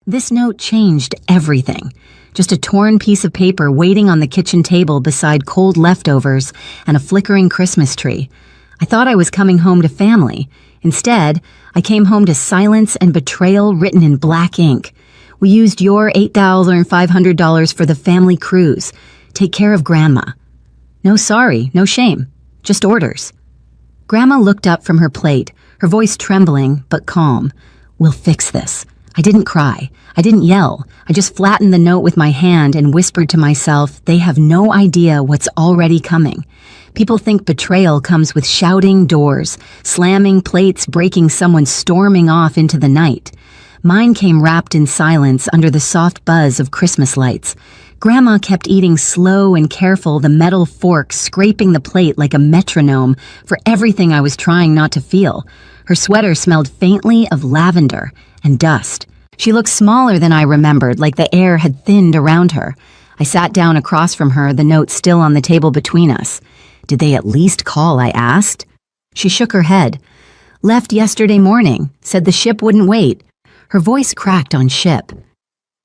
This note changed everything. Just a torn piece of paper waiting on the kitchen table beside cold leftovers and a flickering Christmas tree. I thought I was coming home to family. Instead, I came home to silence and betrayal written in black ink. We used your $8,500 for the family cruise. Take care of Grandma. No sorry, no shame. Just orders. Grandma looked up from her plate, her voice trembling but calm. We'll fix this. I didn't cry. I didn't yell. I just flattened the note with my hand and whispered to myself, they have no idea what's already coming. People think betrayal comes with shouting doors, slamming plates, breaking someone storming off into the night. Mine came wrapped in silence under the soft buzz of Christmas lights. Grandma kept eating slow and careful, the metal fork scraping the plate like a metronome for everything I was trying not to feel. Her sweater smelled faintly of lavender and dust. She looked smaller than I remembered, like the air had thinned around her. I sat down across from her, the note still on the table between us. Did they at least call, I asked. She shook her head. Left yesterday morning, said the ship wouldn't wait. Her voice cracked on ship.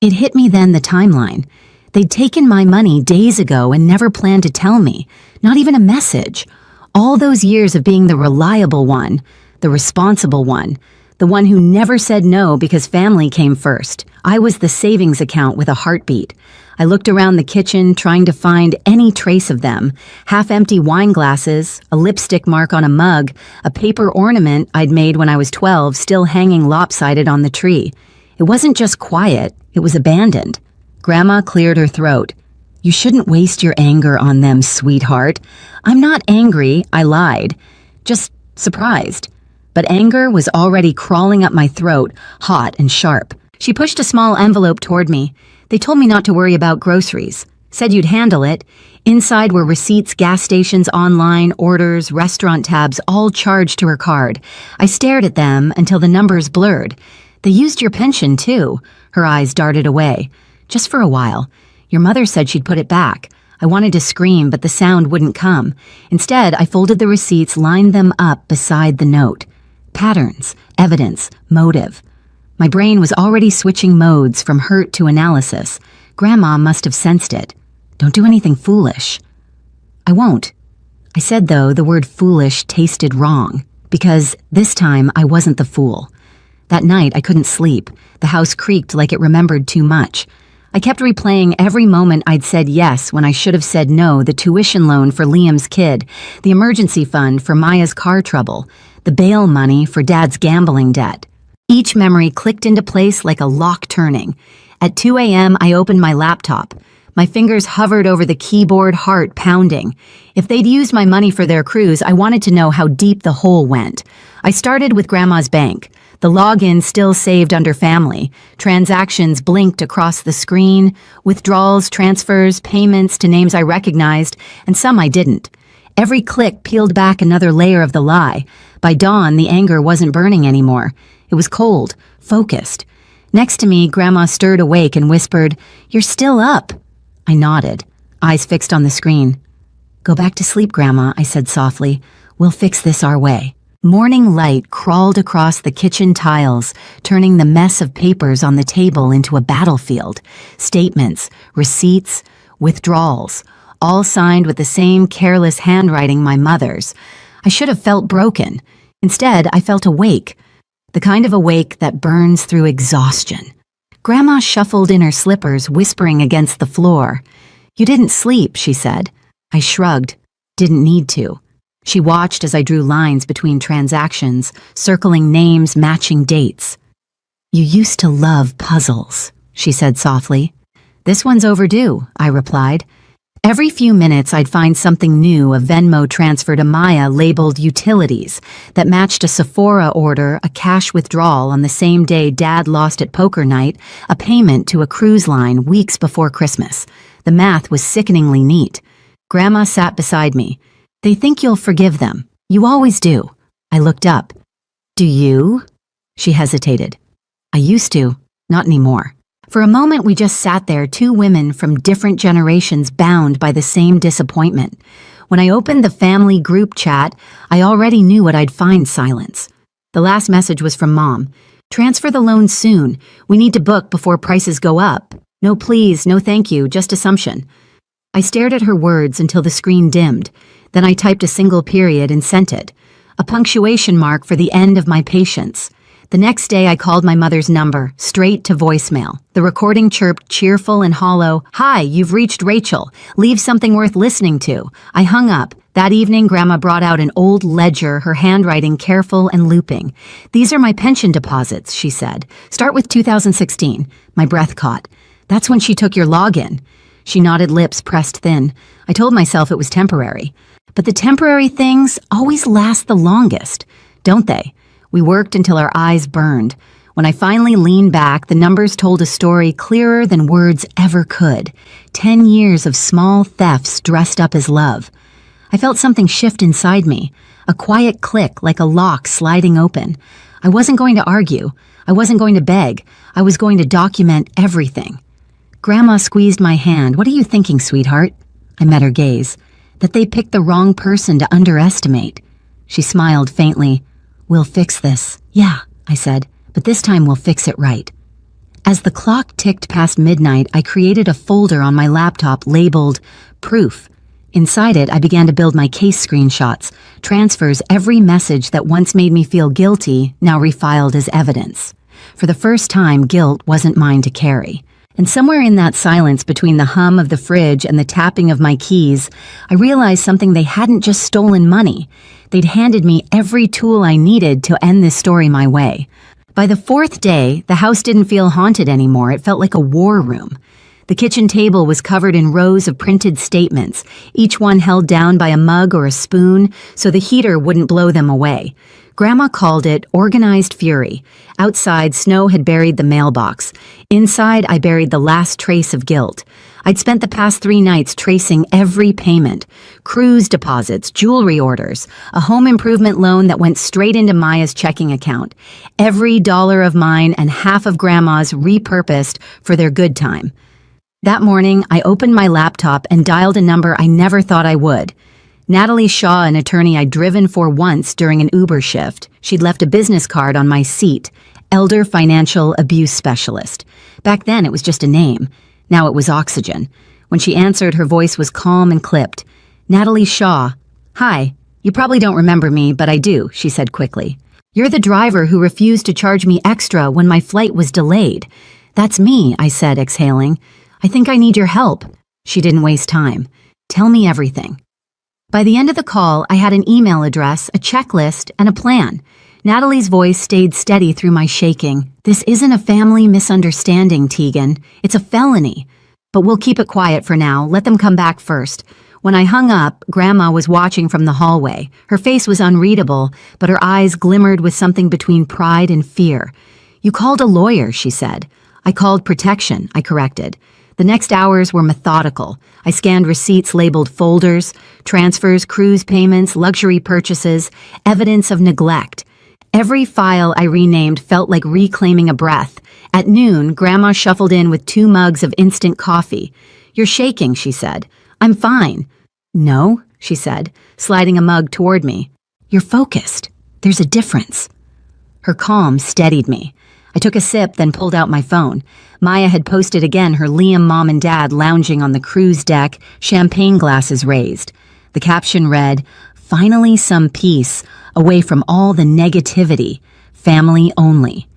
It hit me then, the timeline. They'd taken my money days ago and never planned to tell me, not even a message. All those years of being the reliable one, the responsible one, the one who never said no because family came first. I was the savings account with a heartbeat. I looked around the kitchen, trying to find any trace of them. Half-empty wine glasses, a lipstick mark on a mug, a paper ornament I'd made when I was 12 still hanging lopsided on the tree. It wasn't just quiet, it was abandoned. Grandma cleared her throat. You shouldn't waste your anger on them, sweetheart. I'm not angry, I lied. Just surprised. But anger was already crawling up my throat, hot and sharp. She pushed a small envelope toward me. They told me not to worry about groceries. Said you'd handle it. Inside were receipts, gas stations, online, orders, restaurant tabs, all charged to her card. I stared at them until the numbers blurred. They used your pension, too. Her eyes darted away. Just for a while. Your mother said she'd put it back. I wanted to scream, but the sound wouldn't come. Instead, I folded the receipts, lined them up beside the note. Patterns, evidence, motive. My brain was already switching modes from hurt to analysis. Grandma must have sensed it. Don't do anything foolish. I won't. I said, though, the word foolish tasted wrong, because this time I wasn't the fool. That night I couldn't sleep. The house creaked like it remembered too much. I kept replaying every moment I'd said yes when I should have said no, the tuition loan for Liam's kid, the emergency fund for Maya's car trouble, the bail money for Dad's gambling debt. Each memory clicked into place like a lock turning. At 2 a.m., I opened my laptop. My fingers hovered over the keyboard, heart pounding. If they'd used my money for their cruise, I wanted to know how deep the hole went. I started with Grandma's bank. The login still saved under family. Transactions blinked across the screen, withdrawals, transfers, payments to names I recognized, and some I didn't. Every click peeled back another layer of the lie. By dawn, the anger wasn't burning anymore. It was cold, focused. Next to me, Grandma stirred awake and whispered, "You're still up." I nodded, eyes fixed on the screen. "Go back to sleep, Grandma," I said softly. "We'll fix this our way." Morning light crawled across the kitchen tiles, turning the mess of papers on the table into a battlefield. Statements, receipts, withdrawals, all signed with the same careless handwriting my mother's. I should have felt broken. Instead, I felt awake, the kind of awake that burns through exhaustion. Grandma shuffled in her slippers, whispering against the floor. "You didn't sleep," she said. I shrugged. Didn't need to. She watched as I drew lines between transactions, circling names, matching dates. "You used to love puzzles," she said softly. "This one's overdue," I replied. Every few minutes I'd find something new, a Venmo transfer to Maya labeled utilities that matched a Sephora order, a cash withdrawal on the same day Dad lost at poker night, a payment to a cruise line weeks before Christmas. The math was sickeningly neat. Grandma sat beside me. "They think you'll forgive them. You always do." I looked up. "Do you?" She hesitated. "I used to, not anymore." For a moment we just sat there, two women from different generations bound by the same disappointment. When I opened the family group chat, I already knew what I'd find: silence. The last message was from Mom. Transfer the loan soon. We need to book before prices go up. No please, no thank you, just assumption. I stared at her words until the screen dimmed. Then I typed a single period and sent it. A punctuation mark for the end of my patience. The next day I called my mother's number, straight to voicemail. The recording chirped cheerful and hollow, "Hi, you've reached Rachel. Leave something worth listening to." I hung up. That evening, Grandma brought out an old ledger, her handwriting careful and looping. "These are my pension deposits," she said. "Start with 2016. My breath caught. "That's when she took your login." She nodded, lips pressed thin. I told myself it was temporary. But the temporary things always last the longest, don't they? We worked until our eyes burned. When I finally leaned back, the numbers told a story clearer than words ever could. 10 years of small thefts dressed up as love. I felt something shift inside me, a quiet click like a lock sliding open. I wasn't going to argue. I wasn't going to beg. I was going to document everything. Grandma squeezed my hand. "What are you thinking, sweetheart?" I met her gaze. That they picked the wrong person to underestimate. She smiled faintly. "We'll fix this." "Yeah," I said, "but this time we'll fix it right." As the clock ticked past midnight, I created a folder on my laptop labeled Proof. Inside it, I began to build my case screenshots, transfers, every message that once made me feel guilty, now refiled as evidence. For the first time, guilt wasn't mine to carry. And somewhere in that silence between the hum of the fridge and the tapping of my keys, I realized something: they hadn't just stolen money. They'd handed me every tool I needed to end this story my way. By the fourth day, the house didn't feel haunted anymore. It felt like a war room. The kitchen table was covered in rows of printed statements, each one held down by a mug or a spoon so the heater wouldn't blow them away. Grandma called it organized fury. Outside, snow had buried the mailbox. Inside, I buried the last trace of guilt. I'd spent the past 3 nights tracing every payment: cruise deposits, jewelry orders, a home improvement loan that went straight into Maya's checking account, every dollar of mine and half of Grandma's repurposed for their good time. That morning, I opened my laptop and dialed a number I never thought I would. Natalie Shaw, an attorney I'd driven for once during an Uber shift. She'd left a business card on my seat: Elder Financial Abuse Specialist. Back then, it was just a name. Now it was oxygen. When she answered, her voice was calm and clipped. "Natalie Shaw." "Hi. You probably don't remember me, but I do," she said quickly. "You're the driver who refused to charge me extra when my flight was delayed." "That's me," I said, exhaling. "I think I need your help." She didn't waste time. "Tell me everything." By the end of the call, I had an email address, a checklist, and a plan. Natalie's voice stayed steady through my shaking. "This isn't a family misunderstanding, Tegan. It's a felony. But we'll keep it quiet for now. Let them come back first." When I hung up, Grandma was watching from the hallway. Her face was unreadable, but her eyes glimmered with something between pride and fear. "You called a lawyer," she said. "I called protection," I corrected. The next hours were methodical. I scanned receipts labeled folders, transfers, cruise payments, luxury purchases, evidence of neglect. Every file I renamed felt like reclaiming a breath. At noon, Grandma shuffled in with 2 mugs of instant coffee. "You're shaking," she said. "I'm fine." "No," she said, sliding a mug toward me. "You're focused. There's a difference." Her calm steadied me. I took a sip, then pulled out my phone. Maya had posted again her Liam mom and dad lounging on the cruise deck, champagne glasses raised. The caption read, "Finally some peace, away from all the negativity. Family only."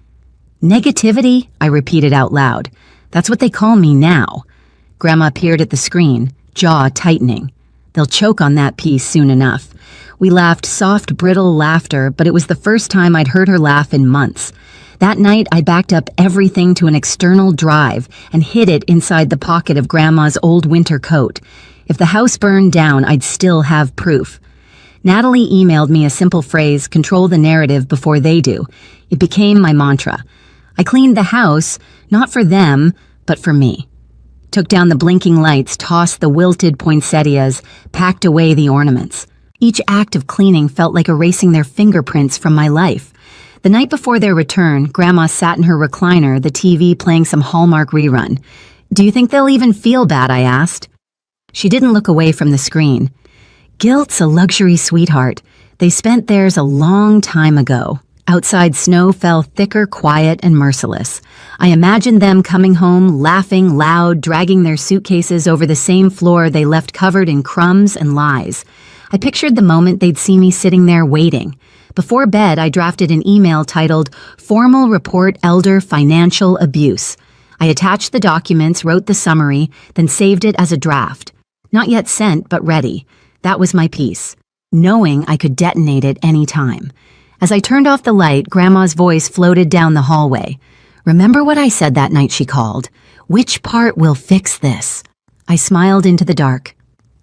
"Negativity?" I repeated out loud. "That's what they call me now." Grandma peered at the screen, jaw tightening. "They'll choke on that piece soon enough." We laughed soft, brittle laughter, but it was the first time I'd heard her laugh in months. That night, I backed up everything to an external drive and hid it inside the pocket of Grandma's old winter coat. If the house burned down, I'd still have proof. Natalie emailed me a simple phrase: "Control the narrative before they do." It became my mantra. I cleaned the house, not for them, but for me. Took down the blinking lights, tossed the wilted poinsettias, packed away the ornaments. Each act of cleaning felt like erasing their fingerprints from my life. The night before their return, Grandma sat in her recliner, the TV playing some Hallmark rerun. "Do you think they'll even feel bad?" I asked. She didn't look away from the screen. "Guilt's a luxury, sweetheart. They spent theirs a long time ago. Outside, snow fell thicker, quiet, and merciless. I imagined them coming home, laughing loud, dragging their suitcases over the same floor they left covered in crumbs and lies. I pictured the moment they'd see me sitting there waiting. Before bed, I drafted an email titled, "Formal Report Elder Financial Abuse." I attached the documents, wrote the summary, then saved it as a draft. Not yet sent, but ready. That was my piece, knowing I could detonate it any time. As I turned off the light, Grandma's voice floated down the hallway. "Remember what I said that night?" she called. "Which part will fix this?" I smiled into the dark.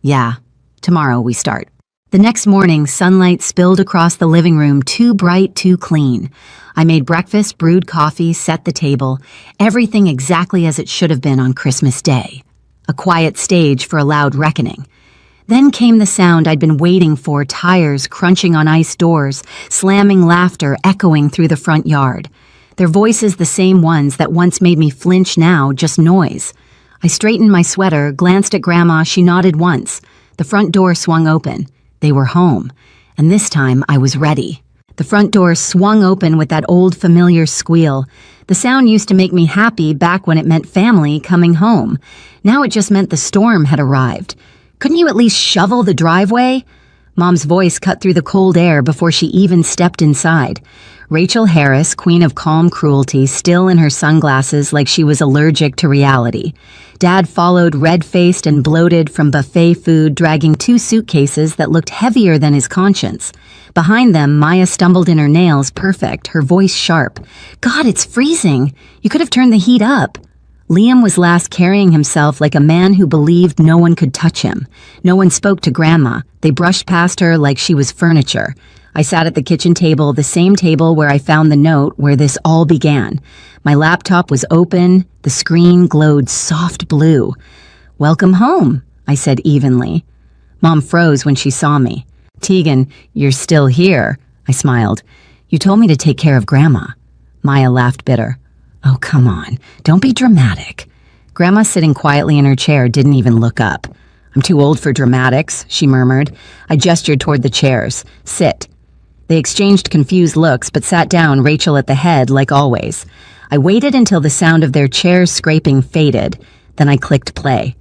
"Yeah, tomorrow we start." The next morning, sunlight spilled across the living room, too bright, too clean. I made breakfast, brewed coffee, set the table, everything exactly as it should have been on Christmas Day. A quiet stage for a loud reckoning. Then came the sound I'd been waiting for, tires crunching on ice doors, slamming laughter echoing through the front yard. Their voices the same ones that once made me flinch, now just noise. I straightened my sweater, glanced at Grandma. She nodded once. The front door swung open. They were home, and this time I was ready. The front door swung open with that old familiar squeal. The sound used to make me happy back when it meant family coming home. Now it just meant the storm had arrived. "Couldn't you at least shovel the driveway?" Mom's voice cut through the cold air before she even stepped inside. Rachel Harris, queen of calm cruelty, still in her sunglasses like she was allergic to reality. Dad followed, red-faced and bloated from buffet food, dragging 2 suitcases that looked heavier than his conscience. Behind them, Maya stumbled in her nails, perfect, her voice sharp. "God, it's freezing. You could have turned the heat up." Liam was last, carrying himself like a man who believed no one could touch him. No one spoke to Grandma. They brushed past her like she was furniture. I sat at the kitchen table, the same table where I found the note where this all began. My laptop was open. The screen glowed soft blue. "Welcome home," I said evenly. Mom froze when she saw me. "Tegan, you're still here," I smiled. "You told me to take care of Grandma." Maya laughed bitter. "Oh, come on. Don't be dramatic." Grandma, sitting quietly in her chair, didn't even look up. "I'm too old for dramatics," she murmured. I gestured toward the chairs. "Sit." They exchanged confused looks, but sat down, Rachel at the head, like always. I waited until the sound of their chairs scraping faded. Then I clicked play.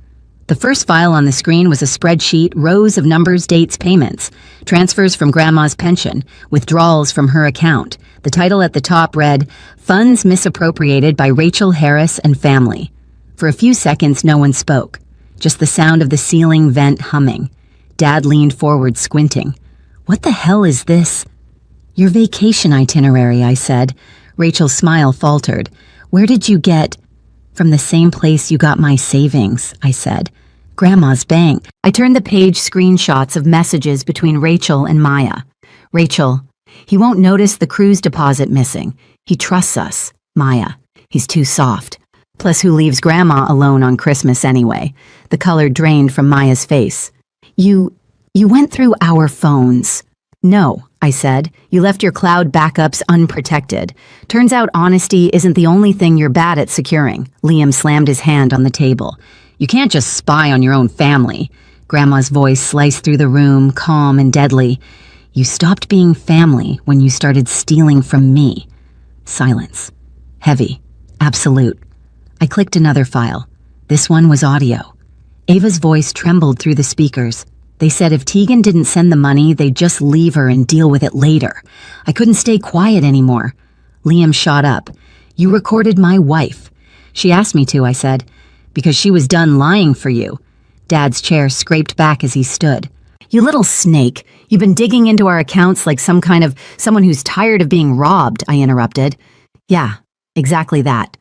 The first file on the screen was a spreadsheet, rows of numbers, dates, payments, transfers from Grandma's pension, withdrawals from her account. The title at the top read, "Funds Misappropriated by Rachel Harris and Family." For a few seconds, no one spoke. Just the sound of the ceiling vent humming. Dad leaned forward, squinting. "What the hell is this?" "Your vacation itinerary," I said. Rachel's smile faltered. "Where did you get—" "From the same place you got my savings," I said. "Grandma's bank." I turned the page, screenshots of messages between Rachel and Maya. "Rachel, he won't notice the cruise deposit missing. He trusts us." Maya, "He's too soft. Plus, who leaves Grandma alone on Christmas anyway?" The color drained from Maya's face. You went through our phones." "No," I said. "You left your cloud backups unprotected. Turns out honesty isn't the only thing you're bad at securing." Liam slammed his hand on the table. "You can't just spy on your own family." Grandma's voice sliced through the room, calm and deadly. "You stopped being family when you started stealing from me." Silence. Heavy. Absolute. I clicked another file. This one was audio. Ava's voice trembled through the speakers. They said if Tegan didn't send the money, they'd just leave her and deal with it later. I couldn't stay quiet anymore. Liam shot up. "You recorded my wife." "She asked me to," I said. "Because she was done lying for you." Dad's chair scraped back as he stood. "You little snake. You've been digging into our accounts like someone who's tired of being robbed," I interrupted. "Yeah, exactly that."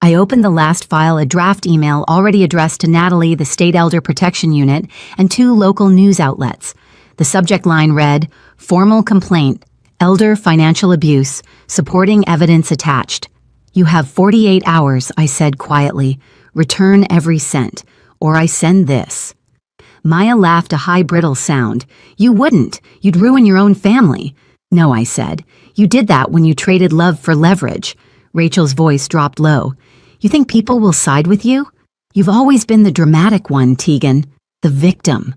I opened the last file, a draft email already addressed to Natalie, the State Elder Protection Unit, and 2 local news outlets. The subject line read, "Formal complaint, elder financial abuse, supporting evidence attached." "You have 48 hours, I said quietly. "Return every cent, or I send this." Maya laughed, a high brittle sound. "You wouldn't. You'd ruin your own family." "No," I said. "You did that when you traded love for leverage." Rachel's voice dropped low. "You think people will side with you? You've always been the dramatic one, Tegan. The victim."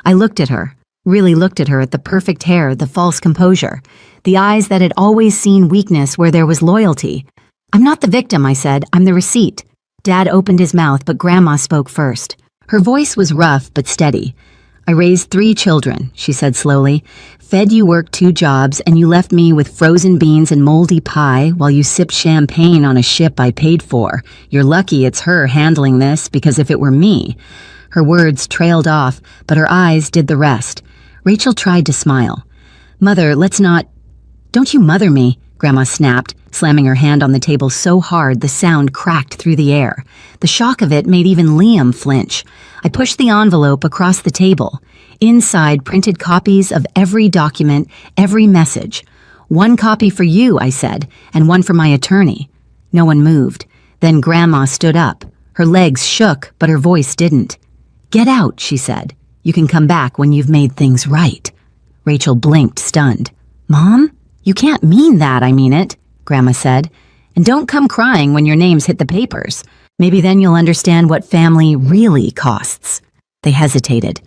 I looked at her. really looked at her at the perfect hair, the false composure, the eyes that had always seen weakness where there was loyalty. "I'm not the victim," I said. "I'm the receipt." Dad opened his mouth, but Grandma spoke first. Her voice was rough but steady. "I raised 3 children," she said slowly. "Fed you, worked 2 jobs, and you left me with frozen beans and moldy pie while you sipped champagne on a ship I paid for. You're lucky it's her handling this, because if it were me..." Her words trailed off, but her eyes did the rest. Rachel tried to smile. "Mother, let's not..." "Don't you mother me," Grandma snapped, slamming her hand on the table so hard the sound cracked through the air. The shock of it made even Liam flinch. I pushed the envelope across the table. Inside, printed copies of every document, every message. "1 copy for you," I said, "and 1 for my attorney." No one moved. Then Grandma stood up. Her legs shook, but her voice didn't. "Get out," she said. "You can come back when you've made things right." Rachel blinked, stunned. "Mom? You can't mean that." "I mean it," Grandma said. "And don't come crying when your names hit the papers. Maybe then you'll understand what family really costs." They hesitated.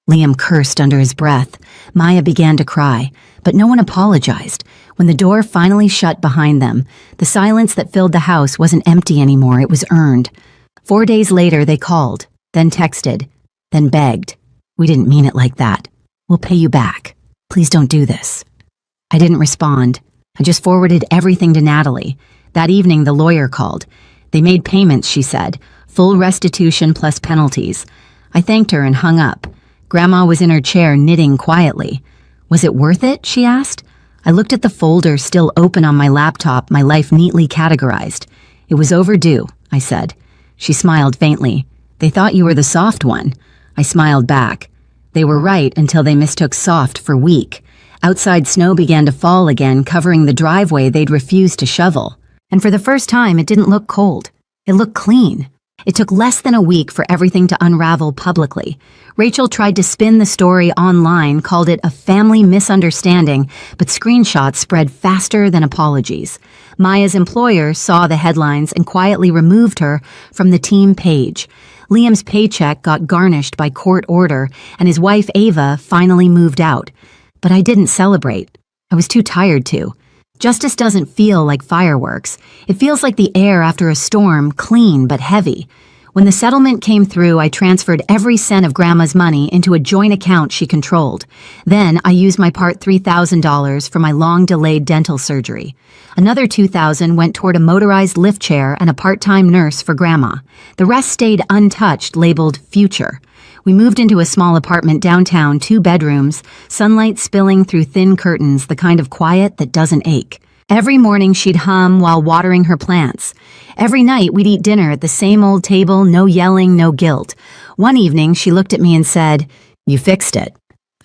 Liam cursed under his breath. Maya began to cry, but no one apologized. When the door finally shut behind them, the silence that filled the house wasn't empty anymore, it was earned. 4 days later, they called, then texted, then begged. "We didn't mean it like that. We'll pay you back. Please don't do this." I didn't respond. I just forwarded everything to Natalie. That evening, the lawyer called. They made payments, she said, full restitution plus penalties. I thanked her and hung up. Grandma was in her chair knitting quietly. "Was it worth it?" she asked. I looked at the folder still open on my laptop, my life neatly categorized. "It was overdue," I said. She smiled faintly. "They thought you were the soft one." I smiled back. They were right until they mistook soft for weak. Outside snow began to fall again, covering the driveway they'd refused to shovel. And for the first time, it didn't look cold. It looked clean. It took less than a week for everything to unravel publicly. Rachel tried to spin the story online, called it a family misunderstanding, but screenshots spread faster than apologies. Maya's employer saw the headlines and quietly removed her from the team page. Liam's paycheck got garnished by court order, and his wife Ava finally moved out. But I didn't celebrate. I was too tired to. Justice doesn't feel like fireworks. It feels like the air after a storm, clean but heavy. When the settlement came through, I transferred every cent of Grandma's money into a joint account she controlled. Then I used my part $3,000 for my long-delayed dental surgery. Another $2,000 went toward a motorized lift chair and a part-time nurse for Grandma. The rest stayed untouched, labeled future. We moved into a small apartment downtown, 2 bedrooms, sunlight spilling through thin curtains, the kind of quiet that doesn't ache. Every morning she'd hum while watering her plants. Every night we'd eat dinner at the same old table, no yelling, no guilt. One evening she looked at me and said, "You fixed it."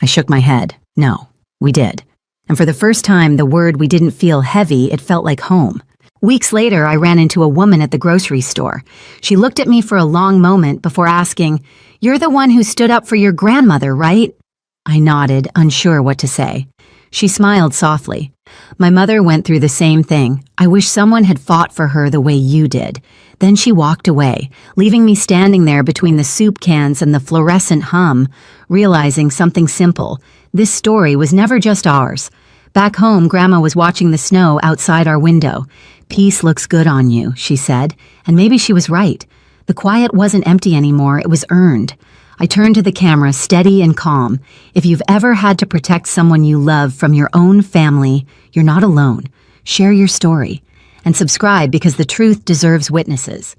I shook my head. No, we did. And for the first time, the word we didn't feel heavy, it felt like home. Weeks later, I ran into a woman at the grocery store. She looked at me for a long moment before asking, "You're the one who stood up for your grandmother, right?" I nodded, unsure what to say. She smiled softly. "My mother went through the same thing. I wish someone had fought for her the way you did." Then she walked away, leaving me standing there between the soup cans and the fluorescent hum, realizing something simple. This story was never just ours. Back home, Grandma was watching the snow outside our window. "Peace looks good on you," she said, and maybe she was right. The quiet wasn't empty anymore, it was earned. I turned to the camera, steady and calm. If you've ever had to protect someone you love from your own family, you're not alone. Share your story. And subscribe because the truth deserves witnesses.